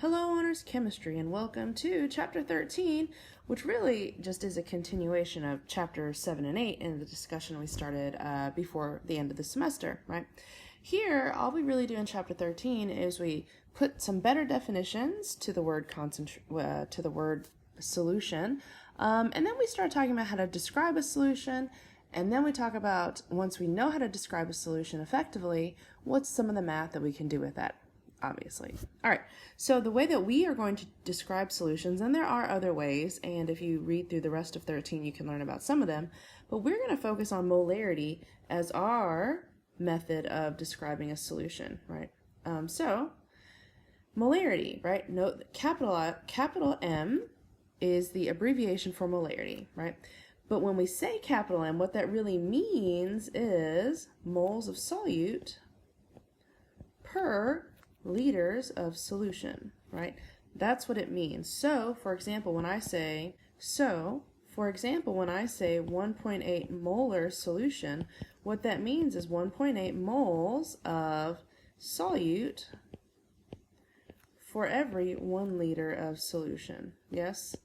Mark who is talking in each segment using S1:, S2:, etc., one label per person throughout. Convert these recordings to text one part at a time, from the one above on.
S1: Hello, Honors Chemistry, and welcome to Chapter 13, which really just is a continuation of Chapters 7 and 8 in the discussion we started before the end of the semester, right? Here, all we really do in Chapter 13 is we put some better definitions to the word solution, and then we start talking about how to describe a solution, and then we talk about, once we know how to describe a solution effectively, what's some of the math that we can do with that. Obviously. All right, so the way that we are going to describe solutions, and there are other ways, and if you read through the rest of 13, you can learn about some of them, but we're going to focus on molarity as our method of describing a solution, right? So, molarity, right? Note that capital M is the abbreviation for molarity, right? But when we say capital M, what that really means is moles of solute per liters of solution, right? That's what it means. So, for example, when I say 1.8 molar solution, what that means is 1.8 moles of solute for every 1 liter of solution. Yes?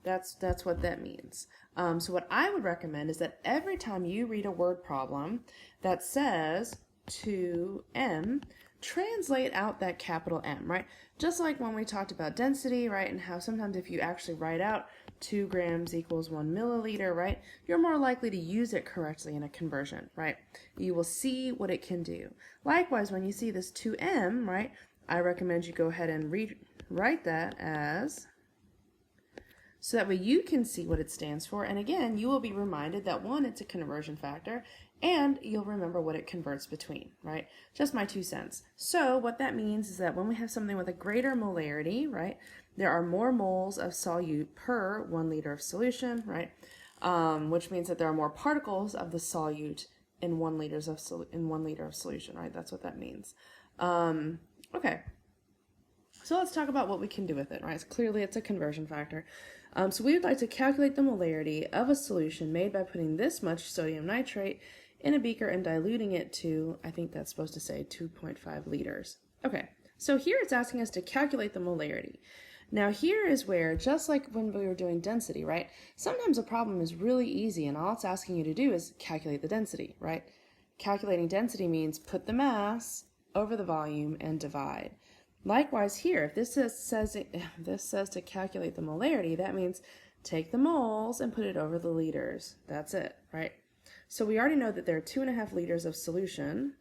S1: That's what that means. So what I would recommend is that every time you read a word problem that says 2m, translate out that capital M, right? Just like when we talked about density, right? And how sometimes if you actually write out 2 grams equals 1 milliliter, right? You're more likely to use it correctly in a conversion, right? You will see what it can do. Likewise, when you see this 2M, right? I recommend you go ahead and write that as, so that way you can see what it stands for. And again, you will be reminded that one, it's a conversion factor, and you'll remember what it converts between, right? Just my 2 cents. So what that means is that when we have something with a greater molarity, right, there are more moles of solute per 1 liter of solution, right? Which means that there are more particles of the solute in 1 liter of solution, right? That's what that means. Okay. So let's talk about what we can do with it, right? So clearly it's a conversion factor. So we would like to calculate the molarity of a solution made by putting this much sodium nitrate in a beaker and diluting it to, I think that's supposed to say 2.5 liters. Okay, so here it's asking us to calculate the molarity. Now here is where, just like when we were doing density, right? Sometimes a problem is really easy and all it's asking you to do is calculate the density, right? Calculating density means put the mass over the volume and divide. Likewise here, if this says to calculate the molarity, that means take the moles and put it over the liters. That's it, right? So we already know that there are 2.5 liters of solution.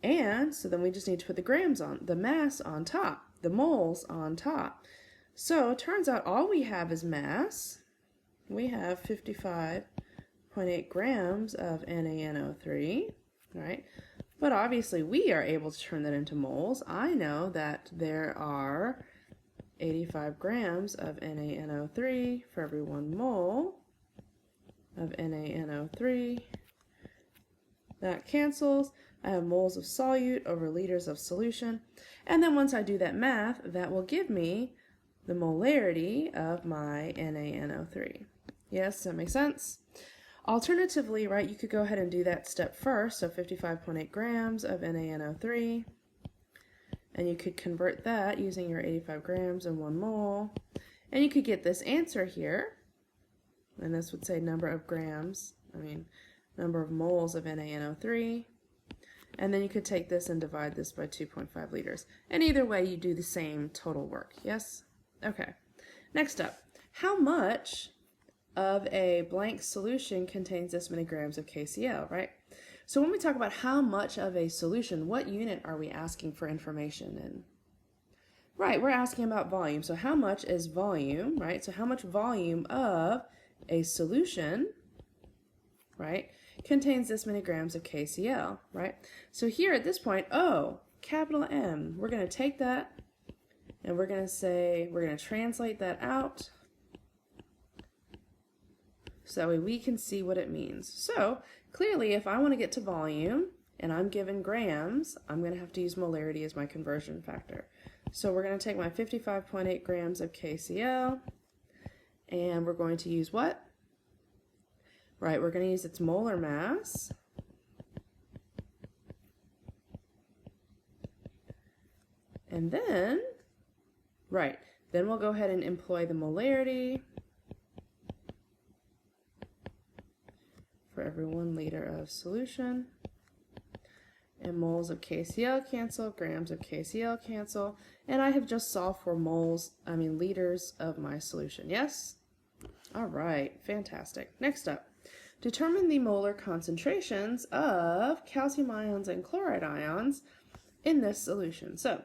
S1: And so then we just need to put the grams on, the mass on top, the moles on top. So it turns out all we have is mass. We have 55.8 grams of NaNO3, right? But obviously we are able to turn that into moles. I know that there are 85 grams of NaNO3 for every 1 mole of NaNO3. That cancels. I have moles of solute over liters of solution. And then once I do that math, that will give me the molarity of my NaNO3. Yes, that makes sense? Alternatively, right, you could go ahead and do that step first, so 55.8 grams of NaNO3, and you could convert that using your 85 grams and 1 mole, and you could get this answer here, and this would say number of moles of NaNO3, and then you could take this and divide this by 2.5 liters. And either way, you do the same total work, yes? Okay, next up, how much of a blank solution contains this many grams of KCl, right? So when we talk about how much of a solution, what unit are we asking for information in? Right, we're asking about volume. So how much is volume, right? So how much volume of a solution, right, contains this many grams of KCl, right? So here at this point, capital M, we're going to take that and we're going to translate that out, so that way we can see what it means. So clearly, if I want to get to volume and I'm given grams, I'm going to have to use molarity as my conversion factor. So we're going to take my 55.8 grams of KCl and we're going to use what? Right, we're going to use its molar mass And then, right, then we'll go ahead and employ the molarity for every 1 liter of solution. And moles of KCl cancel, grams of KCl cancel, and I have just solved for liters of my solution. Yes? All right, fantastic. Next up, determine the molar concentrations of calcium ions and chloride ions in this solution. So,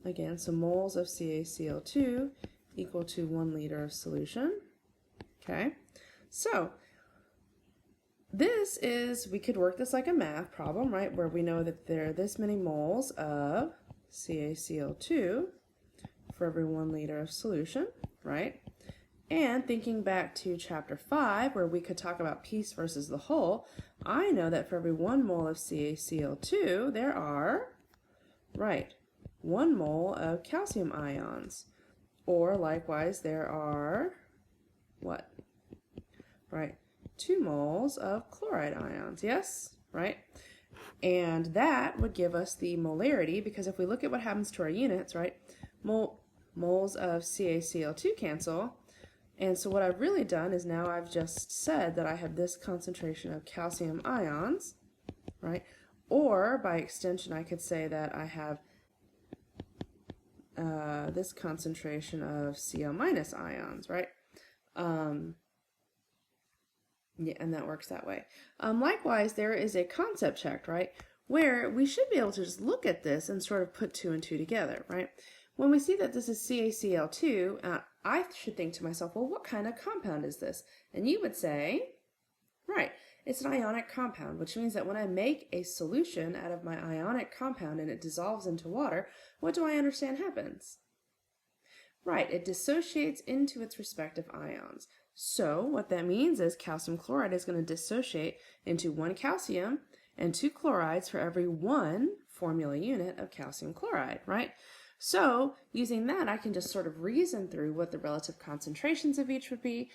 S1: again, so moles of CaCl2 equal to 1 liter of solution. Okay, so we could work this like a math problem, right, where we know that there are this many moles of CaCl2 for every 1 liter of solution, right? And thinking back to chapter 5, where we could talk about piece versus the whole, I know that for every 1 mole of CaCl2, there are, right, 1 mole of calcium ions. Or likewise, there are, what? Right, 2 moles of chloride ions, yes? Right? And that would give us the molarity, because if we look at what happens to our units, right, moles of CaCl2 cancel, and so what I've really done is now I've just said that I have this concentration of calcium ions, right? Or by extension I could say that I have this concentration of Cl minus ions, right? Yeah, and that works that way. Likewise, there is a concept check, right, where we should be able to just look at this and sort of put 2 and 2 together, right? When we see that this is CaCl2, I should think to myself, well, what kind of compound is this? And you would say, right, it's an ionic compound, which means that when I make a solution out of my ionic compound and it dissolves into water, what do I understand happens? Right, it dissociates into its respective ions. So what that means is calcium chloride is going to dissociate into 1 calcium and 2 chlorides for every 1 formula unit of calcium chloride, right? So using that, I can just sort of reason through what the relative concentrations of each would be,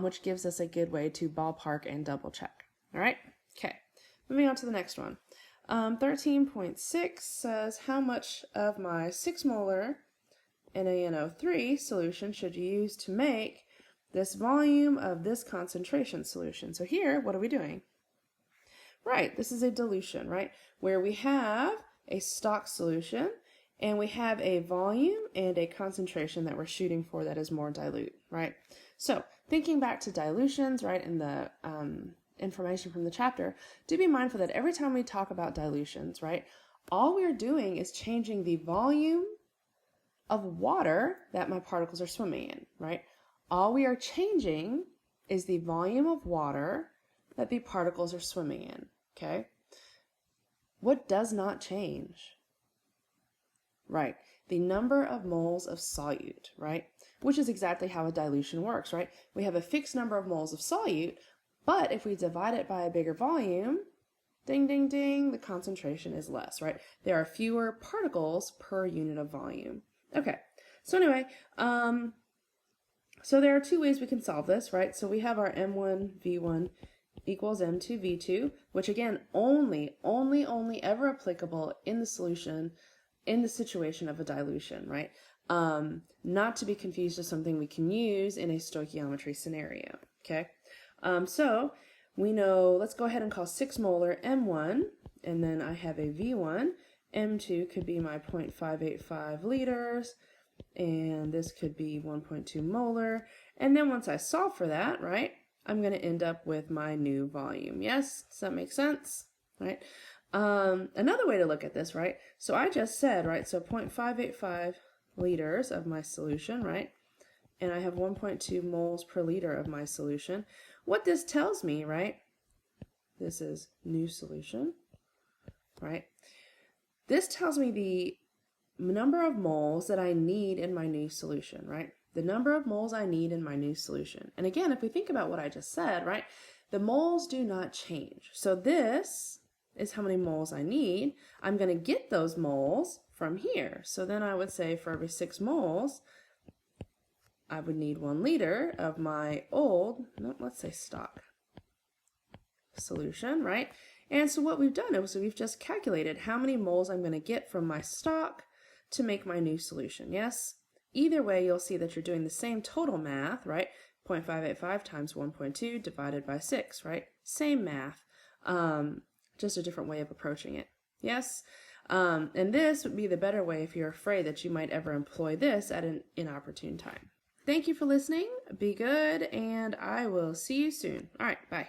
S1: which gives us a good way to ballpark and double check. All right? Okay. Moving on to the next one. 13.6 says how much of my 6 molar NaNO3 solution should you use to make this volume of this concentration solution. So here, what are we doing? Right, this is a dilution, right? Where we have a stock solution and we have a volume and a concentration that we're shooting for that is more dilute, right? So thinking back to dilutions, right, and the information from the chapter, do be mindful that every time we talk about dilutions, right, all we're doing is changing the volume of water that my particles are swimming in, right? All we are changing is the volume of water that the particles are swimming in, okay? What does not change? Right, the number of moles of solute, right? Which is exactly how a dilution works, right? We have a fixed number of moles of solute, but if we divide it by a bigger volume, ding, ding, ding, the concentration is less, right? There are fewer particles per unit of volume. Okay, so anyway, so there are 2 ways we can solve this, right? So we have our M1 V1 equals M2 V2, which again, only ever applicable in the solution, in the situation of a dilution, right? Not to be confused with something we can use in a stoichiometry scenario, okay? So we know, let's go ahead and call 6 molar M1, and then I have a V1. M2 could be my 0.585 liters, and this could be 1.2 molar. And then once I solve for that, right, I'm going to end up with my new volume. Yes? Does that make sense? Right? Another way to look at this, right, so I just said, right, so 0.585 liters of my solution, right, and I have 1.2 moles per liter of my solution. What this tells me, right, this is new solution, right, this tells me the number of moles that I need in my new solution, right? The number of moles I need in my new solution. And again, if we think about what I just said, right, the moles do not change. So this is how many moles I need. I'm going to get those moles from here. So then I would say for every 6 moles, I would need 1 liter of my old, no, let's say stock solution, right? And so what we've done is we've just calculated how many moles I'm going to get from my stock to make my new solution, yes? Either way, you'll see that you're doing the same total math, right? 0.585 times 1.2 divided by 6, right? Same math, just a different way of approaching it, yes? And this would be the better way if you're afraid that you might ever employ this at an inopportune time. Thank you for listening. Be good, and I will see you soon. All right, bye.